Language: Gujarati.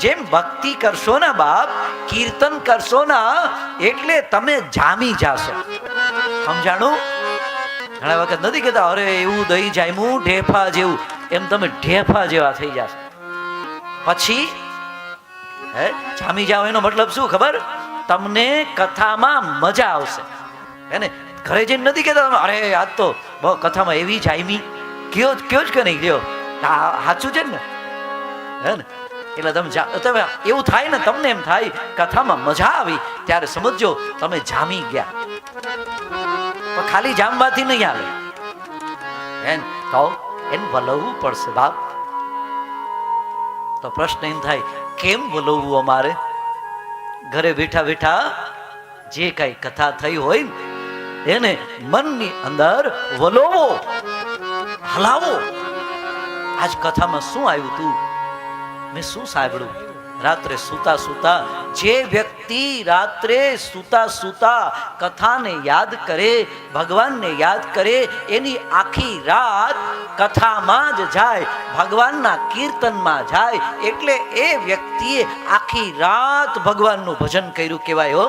જેમ ભક્તિ કરશો ને બાપ, કીર્તન કરશો ને એટલે તમે જામી જાશો. સમજાણું? ઘણા વખત નથી કહેતા અરે એવું દહીં જામ્યું ઢેફા જેવું, એમ તમે ઢેફા જેવા થઈ જશો. પછી જામી જાવ એનો મતલબ શું ખબર? તમને કથામાં મજા આવશે. હે ને? ઘરે જઈને નથી કહેતા અરે આજ તો કથામાં એવી જામી, કયો જ કે નહીં કયો, સાચું છે ને? હે ને? એટલે તમે એવું થાય ને, તમને એમ થાય કથામાં મજા આવી, ત્યારે સમજો તમે જામી ગયા. પણ ખાલી જામવાથી નહીં આવે, તો એને વલવવું પડશે બાપ. તો પ્રશ્ન એમ થાય કેમ વલવવું અમારે? ઘરે બેઠા બેઠા જે કઈ કથા થઈ હોય એને મનની અંદર વલોવો, હલાવો. આજ કથામાં શું આવ્યું તું, મેં શું સાંભળ્યું? રાત્રે સુતા સુતા જે વ્યક્તિ રાત્રે સુતા સુતા કથાને યાદ કરે, ભગવાનને યાદ કરે, એની આખી રાત કથામાં જ જાય, ભગવાનના કીર્તનમાં જાય. એટલે એ વ્યક્તિએ આખી રાત ભગવાનનું ભજન કર્યું કહેવાય. હો,